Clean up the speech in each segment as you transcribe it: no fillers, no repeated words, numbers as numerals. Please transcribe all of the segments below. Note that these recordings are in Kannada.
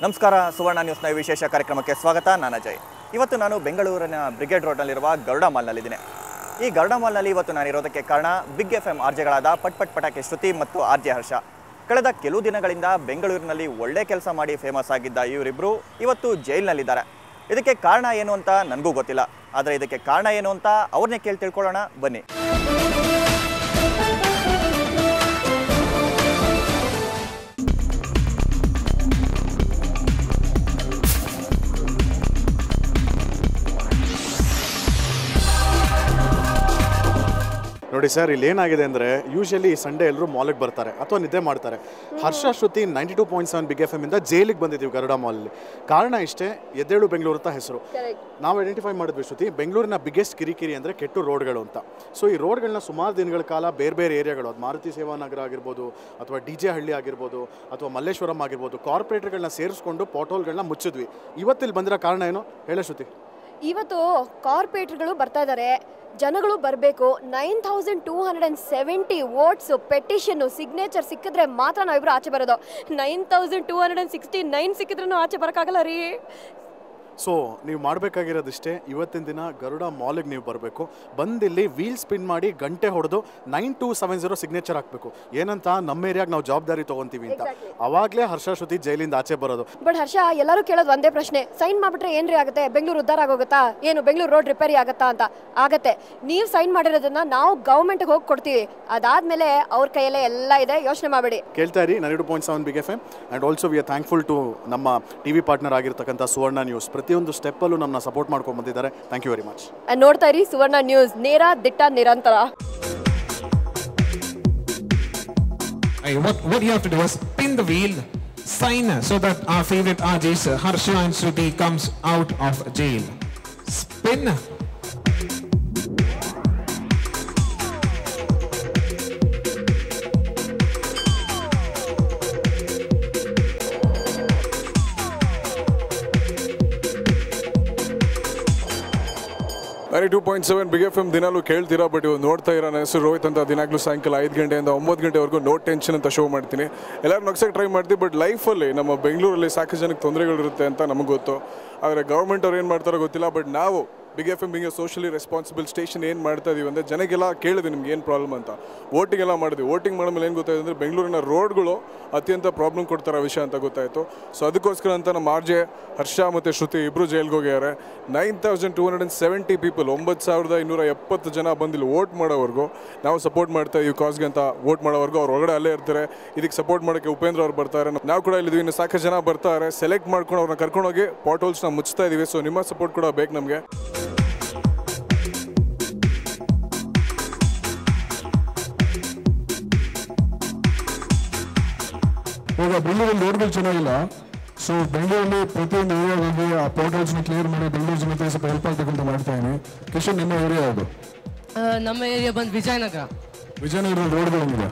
ನಮಸ್ಕಾರ, ಸುವರ್ಣ ನ್ಯೂಸ್ನ ವಿಶೇಷ ಕಾರ್ಯಕ್ರಮಕ್ಕೆ ಸ್ವಾಗತ. ನಾನು ಅಜಯ್. ಇವತ್ತು ನಾನು ಬೆಂಗಳೂರಿನ ಬ್ರಿಗೇಡ್ ರೋಡ್ನಲ್ಲಿರುವ ಗರುಡ ಮಾಲ್ನಲ್ಲಿದ್ದೀನಿ. ಈ ಗರುಡ ಮಾಲ್ನಲ್ಲಿ ಇವತ್ತು ನಾನಿರೋದಕ್ಕೆ ಕಾರಣ ಬಿಗ್ ಎಫ್ ಎಂ ಆರ್ಜೆಗಳಾದ ಪಟ್ ಪಟಾಕಿ ಶ್ರುತಿ ಮತ್ತು ಆರ್ಜೆ ಹರ್ಷ. ಕಳೆದ ಕೆಲವು ದಿನಗಳಿಂದ ಬೆಂಗಳೂರಿನಲ್ಲಿ ಒಳ್ಳೆ ಕೆಲಸ ಮಾಡಿ ಫೇಮಸ್ ಆಗಿದ್ದ ಇವರಿಬ್ಬರು ಇವತ್ತು ಜೈಲಿನಲ್ಲಿದ್ದಾರೆ. ಇದಕ್ಕೆ ಕಾರಣ ಏನು ಅಂತ ನನಗೂ ಗೊತ್ತಿಲ್ಲ, ಆದರೆ ಇದಕ್ಕೆ ಕಾರಣ ಏನು ಅಂತ ಅವ್ರನ್ನೇ ಕೇಳಿ ತಿಳ್ಕೊಳ್ಳೋಣ ಬನ್ನಿ. ನೋಡಿ ಸರ್, ಇಲ್ಲಿ ಏನಾಗಿದೆ ಅಂದರೆ ಯೂಶಲಿ ಸಂಡೇ ಎಲ್ಲರೂ ಮಾಲಿಗೆ ಬರ್ತಾರೆ ಅಥವಾ ನಿದ್ದೆ ಮಾಡ್ತಾರೆ. ಹರ್ಷ ಶ್ರುತಿ 92.7 ಬಿಗ್ ಎಫ್ ಎಮ್ಮಿಂದ ಜೈಲಿಗೆ ಬಂದಿದ್ದೀವಿ ಗರುಡ ಮಾಲಲ್ಲಿ. ಕಾರಣ ಇಷ್ಟೇ, ಎದ್ದೇಳು ಬೆಂಗಳೂರು ಅಂತ ಹೆಸರು. ನಾವು ಐಡೆಂಟಿಫೈ ಮಾಡಿದ್ವಿ ಶ್ರುತಿ, ಬೆಂಗಳೂರಿನ ಬಿಗ್ಗೆಸ್ಟ್ ಕಿರಿಕಿರಿ ಅಂದರೆ ಕೆಟ್ಟು ರೋಡ್ಗಳು ಅಂತ. ಸೊ ಈ ರೋಡ್ಗಳನ್ನ ಸುಮಾರು ದಿನಗಳ ಕಾಲ ಬೇರೆ ಬೇರೆ ಏರಿಯಾಗಳು, ಅದು ಮಾರುತಿ ಸೇವಾ ನಗರ ಆಗಿರ್ಬೋದು ಅಥವಾ ಡಿ ಜೆ ಹಳ್ಳಿ ಆಗಿರ್ಬೋದು ಅಥವಾ ಮಲ್ಲೇಶ್ವರಂ ಆಗಿರ್ಬೋದು, ಕಾರ್ಪೊರೇಟರ್ಗಳನ್ನ ಸೇರಿಸ್ಕೊಂಡು ಪಾಟೋಲ್ಗಳನ್ನ ಮುಚ್ಚಿದ್ವಿ. ಇವತ್ತಿಲ್ಲಿ ಬಂದಿರೋ ಕಾರಣ ಏನು ಹೇಳ ಶ್ರುತಿ? ಇವತ್ತು ಕಾರ್ಪೊರೇಟರ್ಗಳು ಬರ್ತಾ ಇದ್ದಾರೆ, ಜನಗಳು ಬರಬೇಕು. 9270 ವೋಟ್ಸು, ಪೆಟಿಷನ್ನು, ಸಿಗ್ನೇಚರ್ ಸಿಕ್ಕಿದ್ರೆ ಮಾತ್ರ ನಾವಿಬ್ರು ಆಚೆ ಬರೋದು. 9269 ಸಿಕ್ಕಿದ್ರೂ ಆಚೆ ಬರೋಕ್ಕಾಗಲ್ಲ ರೀ. ಸೊ ನೀವು ಮಾಡಬೇಕಾಗಿರೋದಿಷ್ಟೇ, ಇವತ್ತಿನ ದಿನ ಗರುಡ ಮಾಲಿಗೆ ನೀವು ಬರಬೇಕು. ಬಂದಿಲ್ಲಿ ವೀಲ್ ಸ್ಪಿನ್ ಮಾಡಿ ಗಂಟೆ ಹೊಡೆದು 9270 ಸಿಗ್ನೇಚರ್ ಹಾಕಬೇಕು. ಏನಂತ, ನಮ್ಮ ಏರಿಯಾಗೆ ನಾವು ಜವಾಬ್ದಾರಿ ತೊಗೊತೀವಿ ಅಂತ. ಅವಾಗಲೇ ಹರ್ಷ ಶ್ರುತಿ ಜೈಲಿಂದ ಆಚೆ ಬರೋದು. ಬಟ್ ಹರ್ಷ, ಎಲ್ಲರೂ ಕೇಳೋದು ಒಂದೇ ಪ್ರಶ್ನೆ, ಸೈನ್ ಮಾಡಿಬಿಟ್ರೆ ಏನ್ರಿ ಆಗುತ್ತೆ? ಬೆಂಗಳೂರು ಉದ್ಧಾರ ಆಗೋಗುತ್ತಾ? ಏನು ಬೆಂಗಳೂರು ರೋಡ್ ರಿಪೇರಿ ಆಗುತ್ತಾ ಅಂತ? ಆಗತ್ತೆ. ನೀವು ಸೈನ್ ಮಾಡಿರೋದನ್ನ ನಾವು ಗೌರ್ಮೆಂಟ್ಗೆ ಹೋಗಿ ಕೊಡ್ತೀವಿ. ಅದಾದ್ಮೇಲೆ ಅವ್ರ ಕೈಯಲ್ಲೇ ಎಲ್ಲ ಇದೆ, ಯೋಚನೆ ಮಾಡಬೇಡಿ. ಕೇಳ್ತಾ ಇರಿ 92.7 big F M. And also we are thankful to ನಮ್ಮ ಟಿವಿ ಪಾರ್ಟ್ನರ್ ಆಗಿರ್ತಕ್ಕಂಥ ಸುವರ್ಣ ನ್ಯೂಸ್. ಪ್ರತಿಯೊಂದು ಸ್ಟೆಪ್ಪಲ್ಲೂ ನಮ್ಮನ್ನ ಸಪೋರ್ಟ್ ಮಾಡ್ಕೊಂಡು ಬಂದಿದ್ದಾರೆ. Thank you very much. ನೋಡ್ತಾ ಇರಿ ಸುವರ್ಣ ನ್ಯೂಸ್, ನೇರ ದಿಟ್ಟ ನಿರಂತರ. What you have to do is spin the wheel, sign so that our favorite RJs Harsha and Shruti comes out of jail. Spin. ನಾನು 2.7 ಬಿಗ್ ಎಫ್ ಎಮ್ ದಿನಾಲೂ ಕೇಳ್ತೀರಾ, ಬಟ್ ಇವಾಗ ನೋಡ್ತಾ ಇರೋ ನನ್ನ ಹೆಸರು ರೋಹಿತ್ ಅಂತ. ದಿನಾಗಲೂ ಸಾಯಂಕಾಲ 5 ಗಂಟೆಯಿಂದ 9 ಗಂಟೆವರೆಗೂ ನೋ ಟೆನ್ಷನ್ ಅಂತ ಶೋ ಮಾಡ್ತೀನಿ. ಎಲ್ಲರೂ ನಗ್ಸಕ್ಕೆ ಟ್ರೈ ಮಾಡ್ತೀವಿ, ಬಟ್ ಲೈಫಲ್ಲಿ ನಮ್ಮ ಬೆಂಗಳೂರಲ್ಲಿ ಸಾಕಷ್ಟು ಜನಕ್ಕೆ ತೊಂದರೆಗಳಿರುತ್ತೆ ಅಂತ ನಮಗೆ ಗೊತ್ತು. ಆದರೆ ಗೌರ್ಮೆಂಟ್ ಅವ್ರು ಏನು ಮಾಡ್ತಾರೋ ಗೊತ್ತಿಲ್ಲ. ಬಟ್ ನಾವು Big F M being socially responsible station ಏನು ಮಾಡ್ತಾ ಇದೀವಿ ಅಂದರೆ, ಜನಕ್ಕೆಲ್ಲ ಕೇಳಿದ್ವಿ ನಿಮ್ಗೆ ಏನು ಪ್ರಾಬ್ಲಮ್ ಅಂತ. ವೋಟಿಂಗ್ ಎಲ್ಲ ಮಾಡಿದ್ವಿ. ವೋಟಿಂಗ್ ಮಾಡಿದ್ಮೇಲೆ ಏನು ಗೊತ್ತಾಯಿತು ಅಂದರೆ, ಬೆಂಗಳೂರಿನ ರೋಡ್ಗಳು ಅತ್ಯಂತ ಪ್ರಾಬ್ಲಮ್ ಕೊಡ್ತಾರೋ ವಿಷಯ ಅಂತ ಗೊತ್ತಾಯಿತು. ಸೊ ಅದಕ್ಕೋಸ್ಕರ ಅಂತ ನಮ್ಮ ಆರ್ಜೆ ಹರ್ಷ ಮತ್ತು ಶ್ರುತಿ ಇಬ್ಬರು ಜೈಲ್ಗೆ ಹೋಗ್ಯಾರೆ. 9270 ಪೀಪಲ್, 9270 ಜನ ಬಂದಿಲ್ಲ ವೋಟ್ ಮಾಡೋವರೆಗೂ ನಾವು ಸಪೋರ್ಟ್ ಮಾಡ್ತಾ ಇದೀವಿ ಕಾಸ್ಗೆ ಅಂತ. ವೋಟ್ ಮಾಡೋವರೆಗೂ ಅವ್ರು ಹೊರಗಡೆ ಅಲ್ಲೇ ಇರ್ತಾರೆ. ಇದಕ್ಕೆ ಸಪೋರ್ಟ್ ಮಾಡೋಕ್ಕೆ ಉಪೇಂದ್ರ ಅವ್ರು ಬರ್ತಾರೆ, ನಾವು ಕೂಡ ಇಲ್ಲಿದ್ದೀವಿ. ಇನ್ನು ಸಾಕಷ್ಟು ಜನ ಬರ್ತಾರೆ. ಸೆಲೆಕ್ಟ್ ಮಾಡ್ಕೊಂಡು ಅವ್ರನ್ನ ಕರ್ಕೊಂಡೋಗಿ ಪಾಟ್ ಹೋಲ್ಸ್ನ ಮುಚ್ತಾ ಇದ್ದೀವಿ. ಸೊ ನಿಮ್ಮ ಸಪೋರ್ಟ್ ಕೂಡ ಬೇಕು ನಮಗೆ. ಈಗ ಬೆಂಗಳೂರಲ್ಲಿ ರೋಡ್ಗಳು ಚೆನ್ನಾಗಿಲ್ಲ. ಸೊ ಬೆಂಗಳೂರಲ್ಲಿ ಪ್ರತಿಯೊಂದು ಏರಿಯಾಗಾಗಿ ಆ ಪೋರ್ಟಲ್ಸ್ನ ಕ್ಲಿಯರ್ ಮಾಡಿ ಬೆಂಗಳೂರು ಜನತೆ ಸ್ವಲ್ಪ ಹೆಲ್ಪ್ ಆಗಬೇಕಂತ ಮಾಡ್ತಾ ಇದ್ದೀನಿ. ಕಿಶನ್, ನಿಮ್ಮ ಏರಿಯಾ ಯಾವುದು? ನಮ್ಮ ಏರಿಯಾ ಬಂದು ವಿಜಯನಗರ. ವಿಜಯನಗರದಲ್ಲಿ ರೋಡ್ಗಳಿದೆ?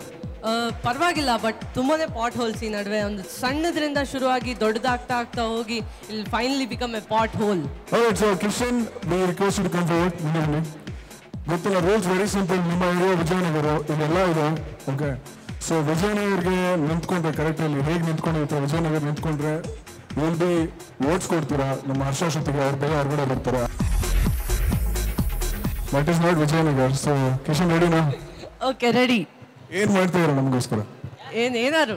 ಪರವಾಗಿಲ್ಲ, ಬಟ್ ತುಂಬಾನೇ ಪಾಟ್ ಹೋಲ್ಸ್ ಈ ನಡುವೆ. ಒಂದು ಸಣ್ಣದ್ರಿಂದ ಶುರುವಾಗಿ ದೊಡ್ಡದಾಗ್ತಾ ಆಗ್ತಾ ಹೋಗಿ ಇಲ್ಲಿ finally become a pot hole. So Kishan, we request to come forward. ನಿಮಗೆ ಗೊತ್ತಿಲ್ಲ, ರೂಲ್ಸ್ ವೆರಿ ಸಿಂಪಲ್. ನಿಮ್ಮ ಏರಿಯಾ ವಿಜಯನಗರ, ಇದೆಲ್ಲ ಇದೆ. ಓಕೆ, ಸೊ ವಿಜಯನಗರ್ಗೆ ನಿಂತ್ಕೊಂಡ್ರೆ ಕರೆಕ್ಟಲ್ಲಿ ಹೇಗೆ ನಿಂತ್ಕೊಂಡಿರ್ತಾರೆ, ವಿಜಯನಗರ ನಿಂತ್ಕೊಂಡ್ರೆ ವಿಲ್ ಬಿ ವೋಟ್ಸ್ ಕೊಡ್ತೀರಾ ನಮ್ಮ ಹರ್ಷ ಶ್ರುತಿಗೆ. ಅವ್ರ ಬೇಗ ಹೊರಗಡೆ ಬರ್ತಾರೆ. That is not Vijayanagar. So Kishan, ರೆಡಿನಾ? Okay, ready. ಏನು ಮಾಡ್ತಿದ್ದೀರಾ ನಮಗೋಸ್ಕರ? ಏನಾದ್ರು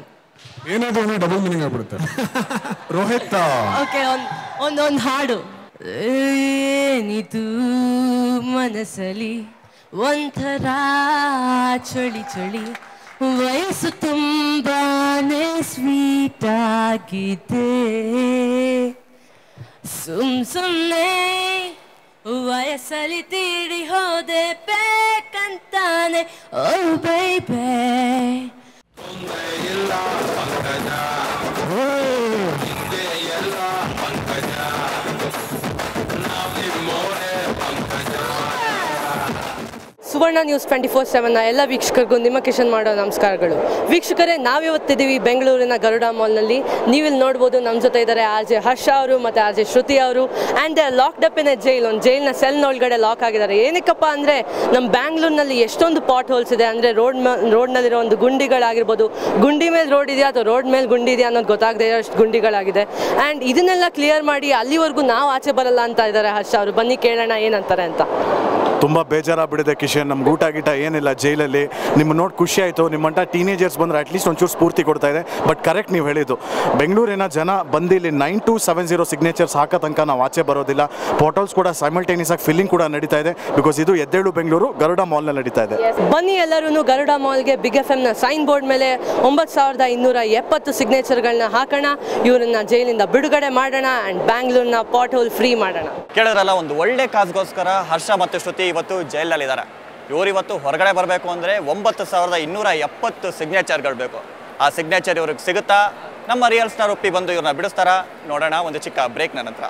ಅಂದ್ರೆ ಡಬಲ್ ಮೀನಿಂಗ್ ಆಗ್ಬಿಡುತ್ತೆ. ರೋಹಿತ್, ಓಕೆ, ಒಂದು ಹಾಡು. ಏನಿದು ಮನಸ್ಸಲ್ಲಿ ಒಂಥರ ಚಳಿ ಚಳಿ, ವಯಸ್ಸು ತುಂಬಾನೇ ಸ್ವೀಟ್ ಆಗಿದೆ, ಸುಮ್ನೆ ವಯಸ್ಸಲ್ಲಿ ತೀಡಿ ಹೋದೆ ಬೇಕಂತಾನೆ. ಓ ಬೈಬೇ, ಸುವರ್ಣ ನ್ಯೂಸ್ 24/7 ಎಲ್ಲ ವೀಕ್ಷಕರಿಗೂ ನಿಮ್ಮ ಕಿಶನ್ ಮಾಡೋ ನಮಸ್ಕಾರಗಳು. ವೀಕ್ಷಕರೇ, ನಾವಿವತ್ತಿದ್ದೀವಿ ಬೆಂಗಳೂರಿನ ಗರುಡ ಮಾಲ್ನಲ್ಲಿ. ನೀವಿಲ್ಲಿ ನೋಡ್ಬೋದು, ನಮ್ಮ ಜೊತೆ ಇದ್ದಾರೆ RJ ಹರ್ಷ ಅವರು ಮತ್ತು RJ ಶ್ರುತಿ ಅವರು. And they are locked up in a jail. ಒಂದು ಜೈಲ್ನ ಸೆಲ್ನ ಒಳಗಡೆ ಲಾಕ್ ಆಗಿದ್ದಾರೆ. ಏನಕ್ಕಪ್ಪ ಅಂದರೆ ನಮ್ಮ ಬ್ಯಾಂಗ್ಳೂರಿನಲ್ಲಿ ಎಷ್ಟೊಂದು ಪಾಟ್ ಹೋಲ್ಸ್ ಇದೆ ಅಂದರೆ ರೋಡ್ನಲ್ಲಿರೋ ಒಂದು ಗುಂಡಿಗಳಾಗಿರ್ಬೋದು, ಗುಂಡಿ ಮೇಲೆ ರೋಡ್ ಇದೆಯಾ ಅಥವಾ ರೋಡ್ ಮೇಲೆ ಗುಂಡಿ ಇದೆಯಾ ಅನ್ನೋದು ಗೊತ್ತಾಗದೇ ಇರೋಷ್ಟು ಗುಂಡಿಗಳಾಗಿದೆ. ಆ್ಯಂಡ್ ಇದನ್ನೆಲ್ಲ ಕ್ಲಿಯರ್ ಮಾಡಿ ಅಲ್ಲಿವರೆಗೂ ನಾವು ಆಚೆ ಬರಲ್ಲ ಅಂತ ಇದ್ದಾರೆ ಹರ್ಷ ಅವರು. ಬನ್ನಿ ಕೇಳೋಣ ಏನಂತಾರೆ ಅಂತ. ತುಂಬ ಬೇಜಾರಾಗ್ಬಿಟ್ಟಿದೆ ಕಿಶನ್, ನಮ್ಗೆ ಊಟ ಗೀಟ ಏನಿಲ್ಲ ಜೈಲಲ್ಲಿ. ನಿಮ್ಮ ನೋಡಿ ಖುಷಿ ಆಯಿತು, ನಿಮ್ಮಂಥ ಟೀನೇಜರ್ಸ್ ಬಂದರೆ ಅಟ್ಲೀಸ್ಟ್ ಒಂಚೂರು ಸ್ಫೂರ್ತಿ ಕೊಡ್ತಾ ಇದೆ. ಬಟ್ ಕರೆಕ್ಟ್ ನೀವು ಹೇಳಿದ್ದು, ಬೆಂಗಳೂರಿನ ಜನ ಬಂದು ಇಲ್ಲಿ 9270 ಸಿಗ್ನೇಚರ್ಸ್ ಹಾಕೋ ತನಕ ನಾವು ಆಚೆ ಬರೋದಿಲ್ಲ. ಪೋರ್ಟಲ್ಸ್ ಕೂಡ ಸೈಮಲ್ಟೇನಿಯಸ್ ಆಗಿ ಫಿಲ್ಲಿಂಗ್ ಕೂಡ ನಡೀತಾ ಇದೆ. ಬಿಕಾಸ್ ಇದು ಎದ್ದೇಳು ಬೆಂಗಳೂರು ಗರುಡ ಮಾಲ್ನಲ್ಲಿ ನಡೀತಾ ಇದೆ. ಬನ್ನಿ ಎಲ್ಲರೂ ಗರುಡ ಮಾಲ್ಗೆ ಬಿಗ್ FM ಸೈನ್ ಬೋರ್ಡ್ ಮೇಲೆ 9270 ಸಿಗ್ನೇಚರ್ಗಳನ್ನ ಹಾಕೋಣ, ಇವರನ್ನ ಜೈಲಿಂದ ಬಿಡುಗಡೆ ಮಾಡೋಣ ಆ್ಯಂಡ್ ಬ್ಯಾಂಗ್ಳೂರ್ನ ಪಾಟ್ ಹೋಲ್ ಫ್ರೀ ಮಾಡೋಣ. ಕೇಳಿದ್ರಲ್ಲ, ಒಂದು ಒಳ್ಳೆ ಕಾಸ್ಗೋಸ್ಕರ ಹರ್ಷ ಮತ್ತು ಶ್ರುತಿ ಇವತ್ತು ಜೈಲಲ್ಲಿದ್ದಾರೆ. ಇವತ್ತು ಹೊರಗಡೆ ಬರಬೇಕು ಅಂದರೆ 9270 ಸಿಗ್ನೇಚರ್ಗಳು ಬೇಕು. ಆ ಸಿಗ್ನೇಚರ್ ಇವ್ರಿಗೆ ಸಿಗುತ್ತಾ? ನಮ್ಮ ರಿಯಲ್ ಸ್ಟಾರ್ ಉಪ್ಪಿ ಬಂದು ಇವ್ರನ್ನ ಬಿಡಿಸ್ತಾರಾ? ನೋಡೋಣ ಒಂದು ಚಿಕ್ಕ ಬ್ರೇಕ್ನ ನಂತರ.